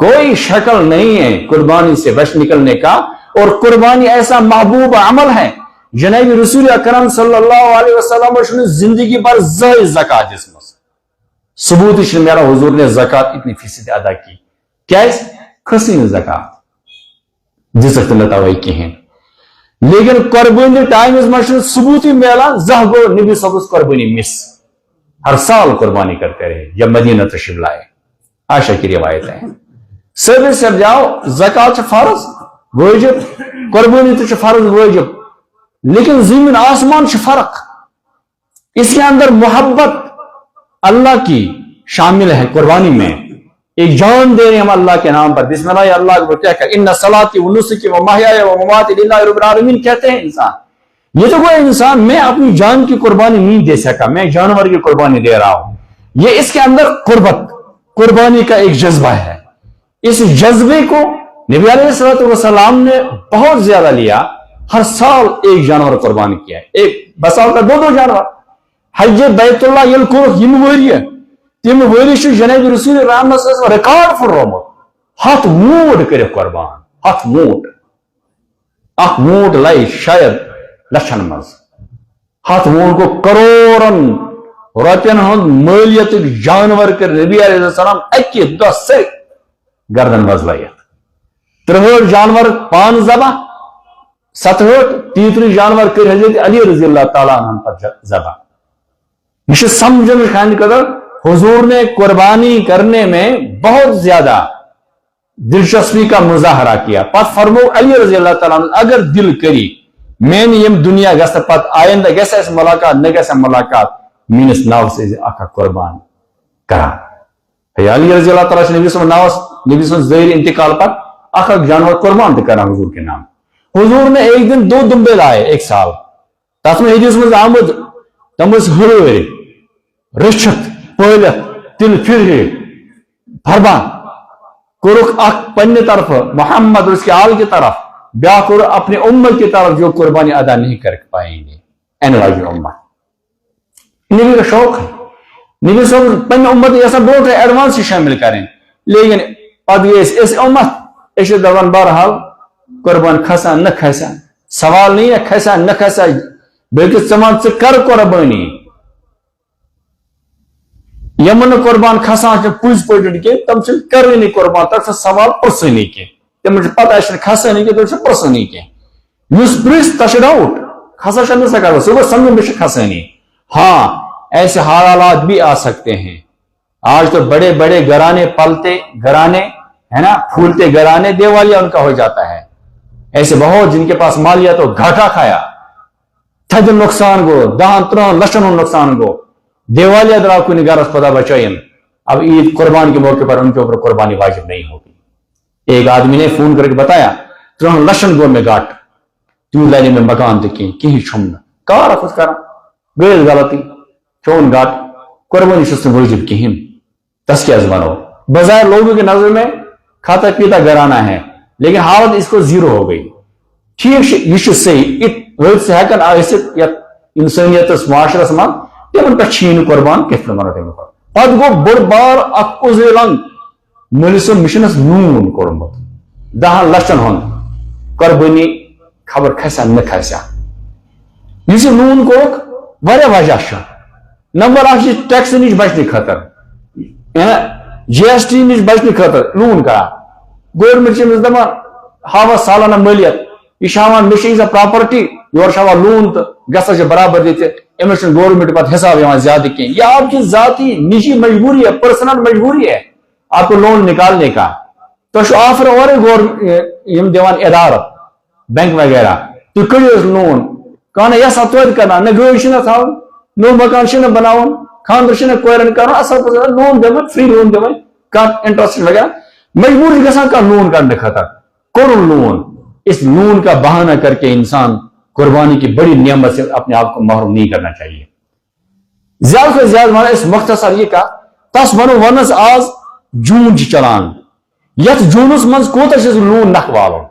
کوئی شکل نہیں ہے قربانی سے بچ نکلنے کا، اور قربانی ایسا محبوب عمل ہے جناب رسول اکرم صلی اللہ علیہ وسلم زندگی پر زہر زکات جس میں ثبوت میرا حضور نے زکات اتنی فیصد ادا کی کیا کھسین زکات جس توئی کہین، لیکن قربانی ٹائم میں ثبوت ملان زہ گو نبی صاحب قربانی مس، ہر سال قربانی کرتے رہے جب مدینہ تشریف لائے، عائشہ کی روایت ہے۔ سب سے جاؤ زکات فرض واجب، قربانی تو فرض واجب، لیکن زمین آسمان سے فرق، اس کے اندر محبت اللہ کی شامل ہے قربانی میں، ایک جان دے رہے ہم اللہ کے نام پر، بسم اللہ اللہ کو کیا کہ ان صلاتی و نسکی و محیای و مماتی للہ رب العالمین کہتے ہیں انسان۔ یہ تو کوئی انسان میں اپنی جان کی قربانی نہیں دے سکا، میں جانور کی قربانی دے رہا ہوں، یہ اس کے اندر قربانی کا ایک جذبہ ہے۔ اس جذبے کو نبی علیہ السلام نے بہت زیادہ لیا، ہر سال ایک جانور قربانی کیا ہے، ایک بسا کا دو جانور۔ حج بیت اللہ یل کورک یم وری تم وری جناب رسول رحمت صلی اللہ علیہ وسلم ریکارڈ پھرمت، ہتھ موٹ کر قربان، ہتھ موٹ، اخ موٹ لائی شاید لچھن مز، ہتھ موٹ کو کروڑن روپین ہند مالیت جانور کر نبی علیہ السلام اکی دہ سے گردن مز لائت، 63 جانور پان ذبح، 67 تیتری جانور کر حضرت علی رضی اللہ تعالیٰ عنہ پر ذبح۔ یہ سمجھنے خاند قدر حضور نے قربانی کرنے میں بہت زیادہ دلچسپی کا مظاہرہ کیا، پت فرمو علی رضی اللہ تعالیٰ عنہ اگر دل کری میں یم دنیا گھس پت آئندہ گھس اس ملاقات نہ گھس ملاقات مینس ناو سے اکا قربان کرا۔ علی رضی اللہ تعالیٰ نبی صلی اللہ علیہ وسلم نبی صلی اللہ علیہ وسلم ظاہر انتقال پر اکا جانور قربان کرا حضور کے نام۔ حضور نے ایک دن 2 دمبے لائے ایک سال، تس میں حدیث میں آمد تمس ہر رچت پلت تل پھر بھربان کورک اخ پنہ طرف محمد اس کے آل کی طرف، بیا کور اپنے امت کی طرف جو قربانی ادا نہیں کر پائیں گے، این واجی امت۔ نبی کا شوق ہے، نبی صاحب پنہ امت ایسا بہت ہے ایڈوانس سے شامل کریں، لیکن اب یہ اس امت اس دوران بہرحال قربان کھسا نہ کھسا سوال نہیں ہے، کھسا نہ کھسا بلکہ سمان سے کر قربانی یمن قربان کھسان پوز پہ کی تم سے کرنی قربان تر سوال پرسنی کی تم پتہ کھسانی کی تم سے پرسنی کی اس پرس تش ڈاؤٹ کھسا چل سکا صبح سمجھ میں کھسانی۔ ہاں ایسے حالات بھی آ سکتے ہیں، آج تو بڑے بڑے گھرانے پلتے گھرانے ہے نا، پھولتے گھرانے دیوالیہ ان کا ہو جاتا ہے، ایسے بہت جن کے پاس مالیہ تو گھاٹا کھایا، تھد نقصان گو 10-13 لچھن نقصان گو، دیوالیہ درا کو نگارت خدا بچائیں۔ اب عید قربان کے موقع پر ان کے اوپر قربانی واجب نہیں ہوگی۔ ایک آدمی نے فون کر کے بتایا 3 لچھن گو میں گاٹ 3 لائن میں مکان دیکھیں کہیں چھمنا کار خود کرا گئے غلطی چون گاٹ قربانی شست واجب کہیں تس کیا زبانو بظاہر لوگوں کے نظر میں کھاتا پیتا گھرانا ہے، لیکن حالت اس کو زیرو ہو گئی۔ ٹھیک یہ صحیح سے ہیکن آئیست یا انسانیت معاشرس من تمن پہ چھین قربان کت ونو تم پت گو بڑ بار اک عزیلنگ ملس مشنس نون کورمت 10 لچھن ہند قربانی خبر کھسا نہ کھسا اس نون کورک واریاہ وجہ نمبر 1 ٹیکس نش بچنے خاطر جی ایس ٹی نش بچنے خاطر نون کرا گورمنٹ دپان ہاوا سالانہ مالیت یہ ہاان مے پراپرٹی یور ہاان لون تو گھا برابر دیتے امس گورمنٹ پتہ حساب زیادہ کی، یہ آپ کی ذاتی نجی مجبوری ہے، پرسنل مجبوری ہے آپ کو لون نکالنے کا، تو آفر اور دیوان ادارہ بینک وغیرہ تو کرو لون کہنا یس توتہ کرنا نہ گاڑی چھ تھا نو مکان چھ بناون خاندر چھ کورن کر اصل پہ لون دن فری لون دن کھانا انٹرسٹ وغیرہ مجبور گھان کھانا لون کرنے خاطر کور لون۔ اس لون کا بہانہ کر کے انسان قربانی کی بڑی نعمت سے اپنے آپ کو محروم نہیں کرنا چاہیے۔ زیادہ سے زیادہ مانا اس مختصر یہ کہا تس ونو ونس آز جون چلان یت جونس مز کوتا لون نکھ والن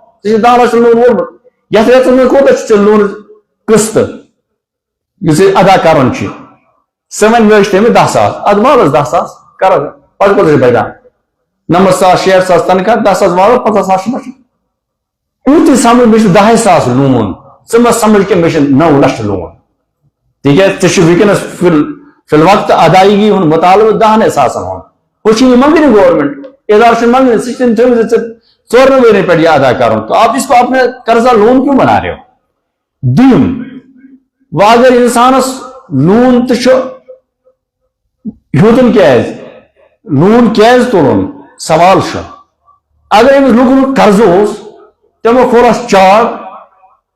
10 لچھ لون وولمت یت ریتس مز کوتا لون قسط ادا کران سہ ون ویچ تمہیں 10,000 اد مالس 10,000 کر پتہ کوتا بچان 90,000 60,000 تنخواہ 10,000 والو 50,000 بچ یوت سمجھ میں 10,000 لون ثم سمجھ کے میں 9 لچھ لون ٹھیک ہے ونکس فی الوقت ادائیگی ہن مطالبہ 10,000 ہون وہ منگنی گورنمنٹ ادارہ منگنی سسٹم ژورن ورین پہ یہ ادا کرن تو آپ اس کو اپنے قرضہ لون کیوں بنا رہے ہو دیم و اگر انسانس لون تو ہیوتن کیاز لون کیاز تلن سوال اگر امس لوکن قرض تمو کھولس چاک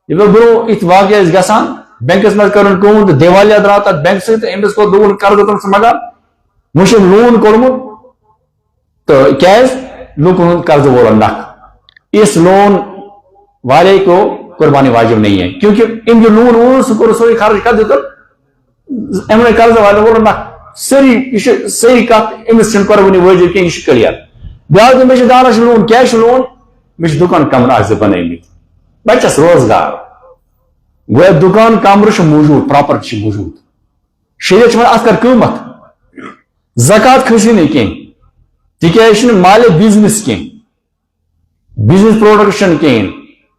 یہ برو ات واقع گسان بینکس مز کرن کون تو دیوالیہ درا تر بینک ست امس کو دون قرض تم مگر مش لون کورمت تو کیاز لوکن قرض وولن نکھ اس لون والے کو قربانی واجب نہیں ہے کیونکہ ان جو لون وون سکور سوئی خرچ کر دیتا ام نے قرض والے وولن نکھ سری صحیح کت امس چھ قربانی واجب کی یہ کلیئر بیاکھ مجھ 10 لچھ لون کیش لون مجھ دکان کمر آز بنیمت بچس روزگار گویا دکان کمر موجود پراپرٹی موجود شریعت ات کر قیمت زکات کھسی نہیں کہیں تکیاز مال بزنس کی بزنس پروڈکشن کہیں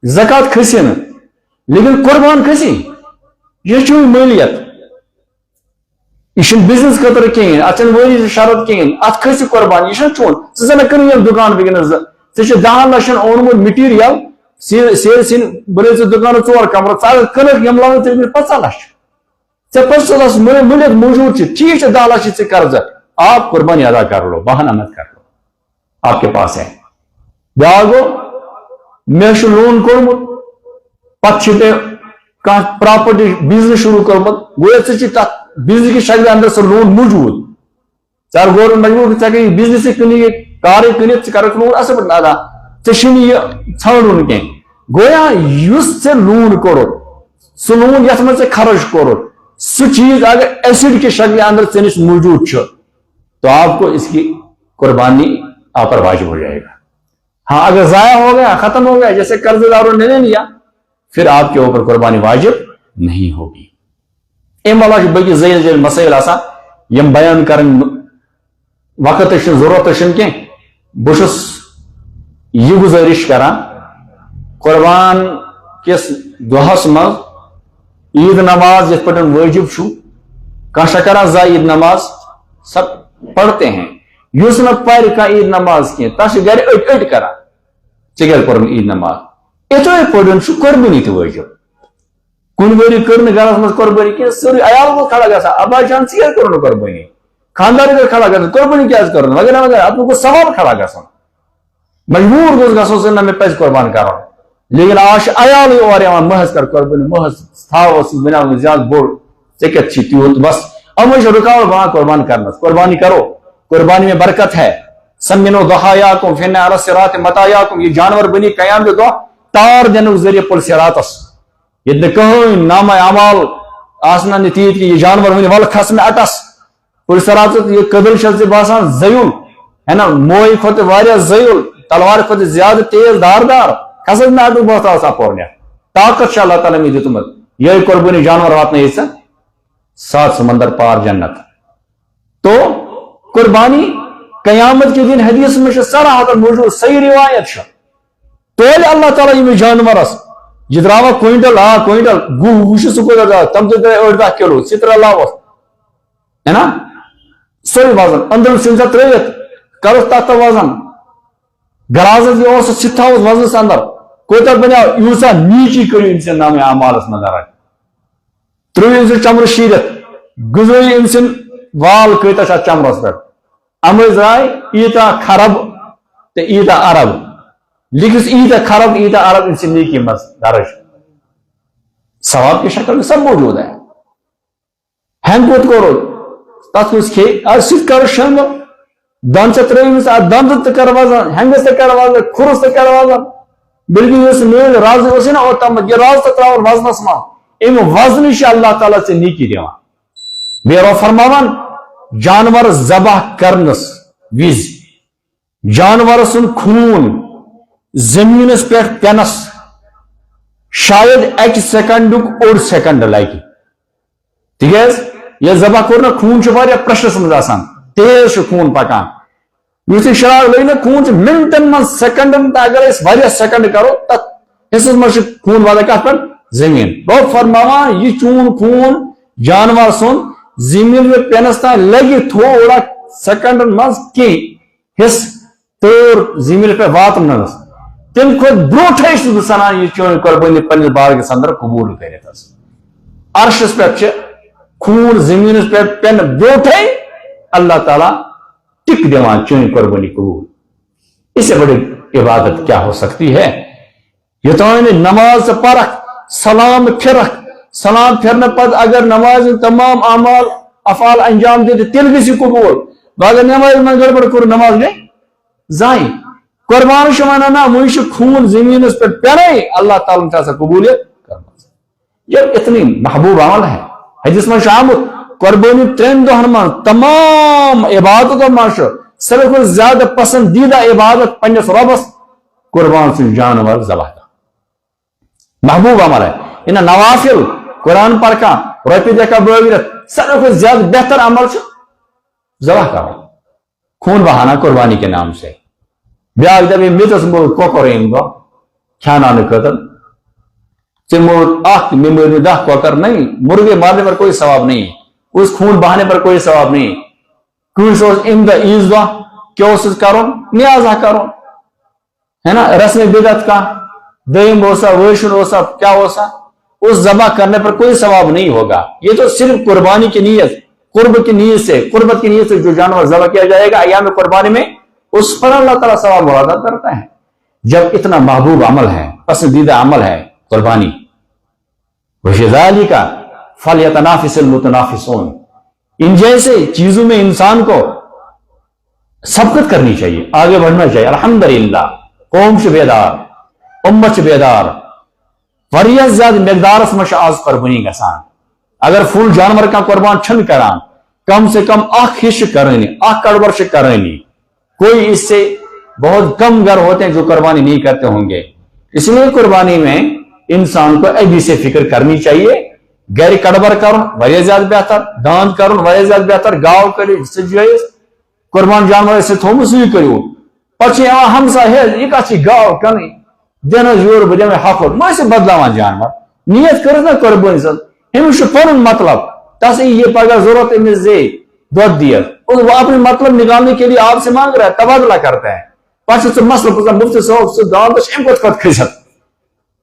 زکات کھسی نا لیکن قربان کھسی یہ چون مالیت یہ بزنس خطر کہیں اتن وری شرط کہیں ات کھسی قربان یہ چون ژٕ کن دکان وکس ژے 10 لچھن اونمت مٹیریل سیل سن بنائی دکان 4 کمرہ ژٕ کنک یم لاگ 50 لچھ ژے 50 لچھ ملت موجود ٹھیک 10 لچھ ژے قرض آپ قربانی ادا کر لو بہانہ مت کر لو آپ کے پاس ہے بیاکھ گو مے لون کورمت پتہ پراپرٹی بزنس شروع کورمت گویا ژے تک بزنس کی شکل اندر سو لون موجود ژٕ گورمنٹ مجبور ژے بزنس کٕنی کار کٕنتھ ژٕ کرکھ لون اصل پہ ادا ژے یہ ژھانڈن کی گویا اس ژے لون کورت سہ لون یت من خرچ کورت سہ چیز اگر ایسڈ کی شکل اندر ژے نش موجود تو آپ کو اس کی قربانی آپ پر واجب ہو جائے گا ہاں اگر ضائع ہو گیا ختم ہو گیا جیسے قرض داروں نے نہیں لیا پھر آپ کے اوپر قربانی واجب نہیں ہوگی ام علاوہ بقی ذیل ذیل مسائل آسان یم بیان کرن وقت ضرورت کی بہس یہ گزارش کران قربان کس دہس مز عید نماز یت پہ واجب کانشا کران زا عید نماز سب پڑھتے ہیں اس نہ پڑھ کا عید نماز کی تس گھر اٹ اٹ کران ٹھیک پور عید نماز اتھے پڑھن قربانی تہ واجب کن وری کر گھرس مز قربانی کی سوری عیال کو کھڑا گا ابا جان ثیر کر قربانی خاندار کر کھڑا گا قربانی کیا کر وغیرہ وغیرہ ات کو سوال کھڑا گا مجبور گوس گھو نا میں پز قربان کر لیکن آج عیال اور محض کر قربانی محض تھو بنا زیادہ بوڑ ٹھیک تیوت بس ام رکاوٹ بنا قربان کرنا قربانی کرو قربانی میں برکت ہے سمنو ضحایاکم فن علی الصراط متاعکم یہ جانور بنی قیام کے دعا تار دن ذریعے پل صراطس یہ کہیں نام اعمال آسنا نتیت کہ یہ جانور ون ول کھس میں اٹس پل صراط یہ قدل شد سے باسان زیل ہے نا موئی کھت واریاہ زیل تلوار کھت زیادہ تیز دار کھسس میں اٹو بہت آسا پورنیا طاقت شاء اللہ تعالیٰ میں دیتمت یہ قربانی جانور واتنا یہ 7 سمندر پار جنت تو قربانی قیامت کے دن حدیث میں صراحت موجود صحیح روایت تویل اللہ تعالیٰ یہ جانورس یہ درا کوئنٹل کوئنٹل گو وش سکو تم تو 8-10 کلو ستر اللہ ہے نا سوری وزن اندر سنسا ترت کرس تک وزن گرازت یہ ستھا وزنس اندر کوتر بنیا یوسا نیچی کرو انسان نام اعمالس مدار ترو انسان چمر شیرت گزری انسان وال کتا چمرس پہ امز رائے ایتا خرب تو ایتا عرب لکھس ایتا خرب ایتا عرب انسان نیکی مز درج ثواب کی شکل میں سب موجود ہے ہینگ کوت کرو تک اس کھے آج ست کرو شامل دان سے ترین سے دان تو کر وزن ہینگ سے کر وزن خرس سے کر وزن بلکہ یہ میل راز ہوسی نا اور تم یہ راز تو تراور وزن اسما ام وزن شاء اللہ تعالیٰ سے نیکی دیوان میرا فرماوان جانور ذبح کرنس وز جانور سن خون زمینس پہ پینس شاید 1 سیکنڈ 1 سیکنڈ لگی تیز یہ ذبح کرنا خون پریشرس مز آسان تیز خون پکان یہ شرار لگ نا خون منٹن من سیکنڈن اگر اس سیکنڈ کرو تک حصہ من خون والا کت پر زمین رب فرماوان یہ چون خون جانور سن زمین پہ پینس تین لگی تھوڑا سیکنڈن من کی حص تور زمین پہ واتن نس تم خود بروٹے سنان یہ چون قربانی پنس بارگس اندر قبول کرت عرشس پہ خون زمین پہ پین بروٹے اللہ تعالیٰ ٹک دیوان چون قربانی قبول. اس سے بڑی عبادت کیا ہو سکتی ہے؟ یہ تو نماز پرکھ سلام پھرک سلام پھرنے پتہ اگر نماز تمام اعمال افعال انجام دے تیل گژھِ قبول اگر نماز میں گڑبڑ کر نماز گئی ضائع. قربان شمانا نا مجھ خون زمین پہ پینے اللہ تعالیٰ نے چاہتا قبولیت کرنا. یہ اتنی محبوب عمل ہے. حدیث میں شامل قربانی 3 دہن من تمام عبادتوں من سب کو زیادہ پسندیدہ عبادت پنس ربس قربان سن جانور ذبح کا محبوب عمل ہے. ان نوافل قرآن پڑھا روپیے دیکھا بغیرت سب کو زیادہ بہتر عمل ذبح کا خون بہانا قربانی کے نام سے. بیاکھ دبی متس مول کوکر ام دہ کھانا خاطر مر 10 کوکر نہیں مرغے مارنے پر کوئی ثواب نہیں اس خون بہانے پر کوئی ثواب نہیں. کنس ام دہ عیز دہ کیا کرن نیازہ کرن ہے نا رسم بدعت کا دیم ہوسا ویشن ہوسا کیا ہوسا اس ذبح کرنے پر کوئی ثواب نہیں ہوگا. یہ تو صرف قربانی کی نیت قرب کی نیت سے قربت کی نیت سے جو جانور ذبح کیا جائے گا ایام قربانی میں اس پر اللہ تعالیٰ ثواب مراد کرتا ہے. جب اتنا محبوب عمل ہے پسندیدہ عمل ہے قربانی وَفِي فَلْيَتَنَافِسِ الْمُتَنَافِسُونَ ان جیسے چیزوں میں انسان کو سبقت کرنی چاہیے آگے بڑھنا چاہیے. الحمدللہ قوم سے بیدار امت سے بیدار واریاہ زیادہ مقدار اس آز قربانی گسان اگر فل جانور کا قربان چھن کران کم سے کم اخ حصہ کرنی اخ کڑبر سے کرنی. کوئی اس سے بہت کم گھر ہوتے ہیں جو قربانی نہیں کرتے ہوں گے. اس لیے قربانی میں انسان کو ابھی سے فکر کرنی چاہیے. گھر کڑبر کرن واریاہ زیادہ بہتر داند کرن واریاہ زیادہ بہتر گاو کری سجائز قربان جانور سے تھوم سوئی کریو پچھے ہمسا ہے یہ کچھ گاو کنی دن یور بجے میں حق میں سے بدلاوان جانور نیت کرو نا قربانی سن ہمیں پن مطلب تس یہ پگہ ضرورت امس دے دودھ دیا وہ اپنے مطلب نکالنے کے لیے آپ سے مانگ رہا ہے تبادلہ کرتا ہے پچھے سے مسئلہ پوچھا مفتی صاحب سے دان تو ام کت کھست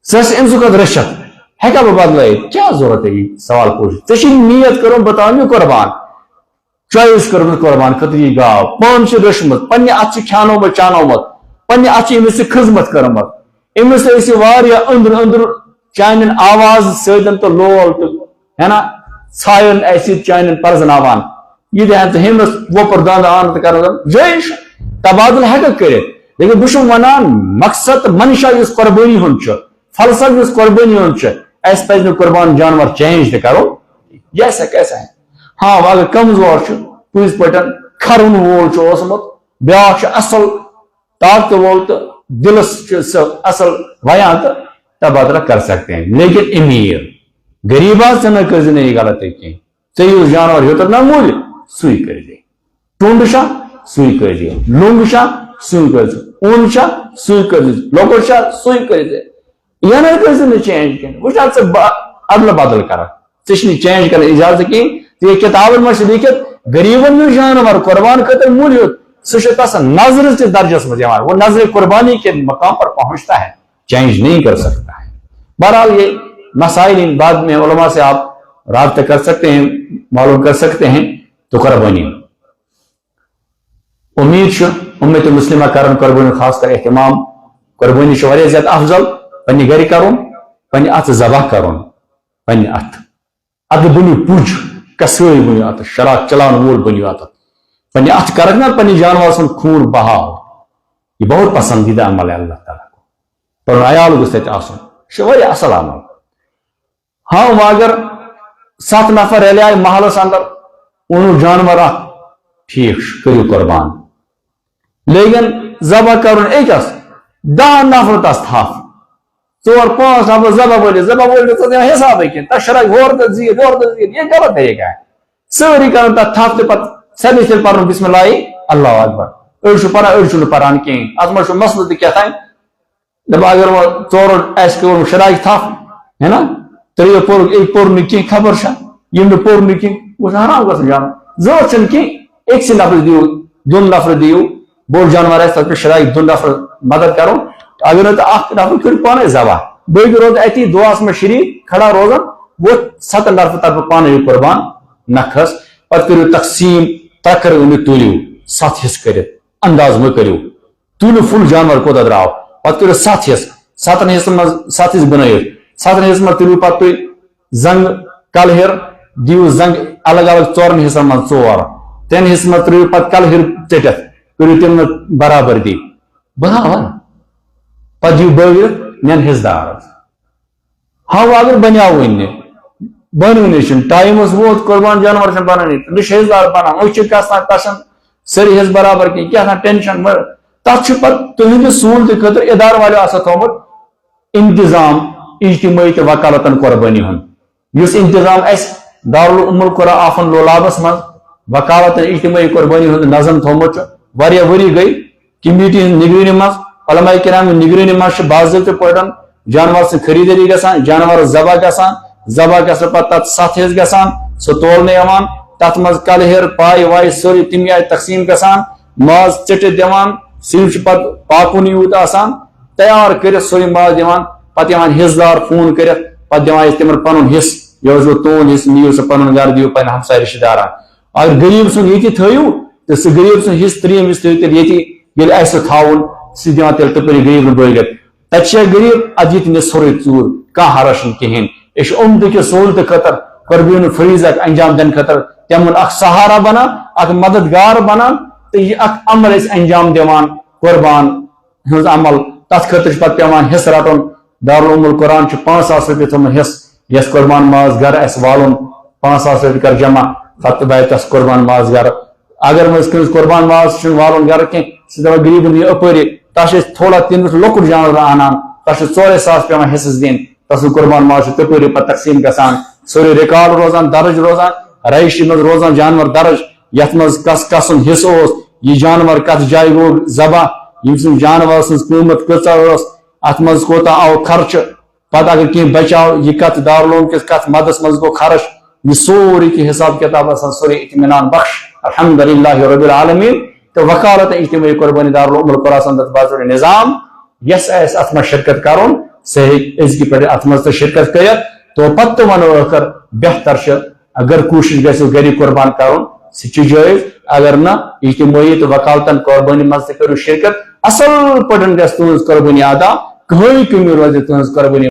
سس ام سکت رشت ہے کیا بدلے کیا ضرورت ہے یہ سوال پوچھ ژے نیت کرو بتاؤ قربان چوائس کرو قربان خطری گاو پان سے رشمت پنہ ات کھانو مت چانو مت پنہ ات امس خدمت کرمت امس واریاہ اندر اندر چانن آواز سن تو لول تو ہے نا ژھاین ایسی چانن پرزناوان یہ دہن تو ہمس وہ پردان آن تو کر جیش تبادل ہے کرت لیکن بہ ونان مقصد منشا اس قربانی ہند فلسفہ اس قربانی ہند اس پہ قربان جانور چینج تو کرو جیسا کیسا ہے. ہاں اگر کمزور پوز پہ کھرن وول اوسمت بیاکھ اصل طاقت وول تو دلس اصل ویان تو تبادلہ کر سکتے ہیں. لیکن امیر غریبات سے نہ کر یہ غلط ہے کہ ژے جانور ہوتا نہ مول سوئی کر دے ٹونڈ شا سوئی کر دے لونگ شا سوئی کر دے اون شا سوئی کر دے لوکل شا سوئی کر دے یہ نہ کر چینج کر وہ سے ادل بدل کر ژے چینج کر اجازت کی یہ کتابن میں لکھت غریبن میں جانور قربان خاطر مول ہوت سہ تس نظر سے درجس میں وہ نظر قربانی کے مقام پر پہنچتا ہے چینج نہیں کر سکتا ہے. بہرحال یہ مسائل ان بعد میں علماء سے آپ رابطہ کر سکتے ہیں معلوم کر سکتے ہیں. تو قربانی امید امت مسلمہ کرن قربانی خاص کر اہتمام قربانی واریاہ زیادہ افضل پنہ گھر کرن پنہ ات ذبح کرن پنہ ات بنو پوج کسوئی بنو ات شراک چلان وول بنو ات پنہ ات کرن نا پنہ جانور سن خون بہاو. یہ بہت پسندیدہ عمل ہے اللہ تعالیٰ کو پر عیال گوس تتہ آسن واریاہ اصل عمل. ہاں اگر 7 نفر رلے محلس اندر اونو جانور ٹھیک کرو قربان لیکن ذبح کرن ایکس 10 نفر تس تھپ 4-5 نفر ذبح بولے حساب ہے شرک ہور زید یہ غلط طریقہ ہے. ساری کرن تک تھپ تو پتہ سبھی سے پڑھن بسم اللہ اللہ اکبر أرجو پران أرجو نپران كين أزمر شو مسلة كياتاين دبا اگر وہ ژور آسہِ کوٚرمُت شرایط تھپھ ہے نا ترٛیٚیو پوٚرُکھ أکۍ پوٚر نہٕ کینٛہہ خبر چھا ییٚمۍ نہٕ پوٚر نہٕ کینٛہہ گوٚژھ حرام گژھُن جانور ضروٗرت چھنہٕ کینٛہہ أکسٕے نفرس دِیِو دۄن نفر دِیِو بوٚڑ جانور آسہِ تتھ پٮ۪ٹھ شرایط دۄن نفر مدد کرو اگر نہٕ تہٕ اکھ نفر کٔرِو پانے ذبح باقٕے روزِ اتی دعاہس منٛز شریٖک کھڑا روزان وہ 7 نفر طرفہٕ پانے قربان نکھس پتہٕ کٔرِو تقسیٖم ترکر أنِو تُلِو 7 حصہٕ کٔرِتھ انداز مہٕ کٔرِو تُلِو فُل جانور کوتاہ درٛاو پتہٕ کٔرِو 7 حصہٕ 7 حصن منٛز 7 حصہٕ بنٲیِتھ 7 حصن منٛز تُلِو پتہٕ تُہۍ زنٛگ کلہِر دِیِو زنٛگ الگ الگ 4 حصن منٛز 4 3 حصن منٛز ترٛٲیِو پتہٕ کلہِر ژٔٹِتھ کٔرِو تِمن برابردی برابر پتہٕ دِیِو بٲگرِتھ نٮ۪ن حصہٕ دارس ہاں اگر بنیاوٕے نہٕ بنٲنی چھُنہٕ ٹایمس ووت قربان جانور چھنہٕ بنٲنی نہ چھِ حصہٕ دار بنان أسۍ چھِ گژھان تتھ چھنہٕ سٲری حصہٕ برابر کینٛہہ کیٛاہ تھام ٹینشن تتھ چھُ پتہٕ تُہنٛدِ سہوٗلتہٕ خٲطرٕ ادارٕ والیو آسان تھوٚمُت انتظام اجتماعی تہٕ وکالتن قربٲنی ہُنٛد یُس انتظام اسہِ دارالعلوم القرآن آفن لولابس منٛز وکالتن اجتماعی قربٲنی ہُنٛد نظم تھوٚمُت چھُ واریاہ ؤری گٔے کمیٹی ہٕنٛز نگرٲنی منٛز علماء کرام ہٕنٛز نگرٲنی منٛز چھِ باضٲبطہٕ پٲٹھۍ جانور سٕنٛز خریٖدٲری گژھان جانورس ذبح گژھان ذبح گژھنہٕ پتہٕ تتھ 7 حصہٕ گژھان سُہ تولنہٕ یِوان تتھ منٛز کلہِر پاے واے سٲری تمہِ آیہِ تقسیٖم گژھان ماز ژٔٹِتھ دِوان سُہ چھُ پتہٕ پاکُن یوٗت آسان تیار کٔرِتھ سورُے ماز دِوان پتہٕ یِوان حصہٕ دار فون کٔرِتھ پتہٕ دِوان أسۍ تِمن پنُن حصہٕ یہِ اوس تُہُنٛد حصہٕ نِیِو سُہ پنُن گرٕ دِیِو پنٕنٮ۪ن ہمساے رشتہٕ دارن اگر غریٖب سُنٛد ییٚتہِ تھٲیِو تہٕ سُہ غریٖب سُنٛد حصہٕ 3 حصہٕ تھٲیِو تیٚلہِ ییٚتی ییٚلہِ آسہِ سُہ تھاوُن سُہ دِوان تیٚلہِ تپٲری غریٖب نہٕ بٲگِتھ تتہِ چھِ غریٖب ادٕ ییٚتہِ نہٕ سورُے ژوٗر کانٛہہ حرج چھُنہٕ کِہینۍ یہِ چھُ اُمدٕ کہِ سہوٗلتہٕ خٲطرٕ قربٲنی فریٖض اکھ انجام دِنہٕ خٲطرٕ تِمن اکھ سہارا بنان اکھ مددگار بنان تہٕ یہِ اکھ عمل أسۍ انجام دِوان قربان ہٕنٛز عمل تتھ خٲطرٕ چھُ پتہٕ پیوان حصہٕ رٹُن دارالعلوم القرآن چھُ 5,000 رۄپیہِ تھوٚمُت حصہٕ یس قربان ماز گرٕ آسہِ والُن 5,000 رۄپیہِ کر جمع پتہٕ واتہِ تس قربان ماز گرٕ اگر نہٕ أسۍ کٲنٛسہِ قربان ماز چھُنہٕ والُن گرٕ کینٛہہ سُہ دپان غریٖبن یہِ اپٲری تتھ چھِ أسۍ تھوڑا تمہِ لۄکُٹ جانور انان تتھ چھِ 4 ساس پیوان حصس دِنۍ تسُنٛد قربان ماز چھُ تپٲری پتہٕ تقسیٖم گژھان سورُے رِکارڈ روزان درج روزان رجسٹری منٛز روزان جانور درج یتھ منٛز کس کس سُنٛد حصہٕ اوس یہِ جانور کتھ جایہِ گوٚو ذبح ییٚمہِ سٕنٛز جانور سٕنٛز قۭمت کۭژاہ ٲس اتھ منٛز کوتاہ آو خرچہٕ پتہٕ اگر کینٛہہ بچاو یہِ کتھ دارالعلوم کِس کتھ مدس منٛز گوٚو خرچ یہِ سورُے کینٛہہ حساب کتاب آسان سورُے اطمینان بخش الحمدللہ رب العالمین تہٕ وکالت اجتماعی قربٲنی دارالعلوم القرآن تتھ باضٲبطہٕ نظام یس آسہِ اتھ منٛز شرکت کرُن سُہ ہیٚکہِ أزکہِ پٮ۪ٹھ اتھ منٛز تہِ شرکت کٔرِتھ تو پتہٕ تہِ ونو ٲخر بہتر چھُ اگر کوٗشش گژھِ گرِ قربان کرُن سُہ چھُ جٲیز اگر نہٕ اجتماعی تہٕ وکالتن قربٲنی منٛز تہِ کٔرِو شرکت اصل پٲٹھۍ گژھِ تُہنٛز قربٲنی ادا کٕہٕنۍ کٔمی روزِ تُہنٛز قربٲنی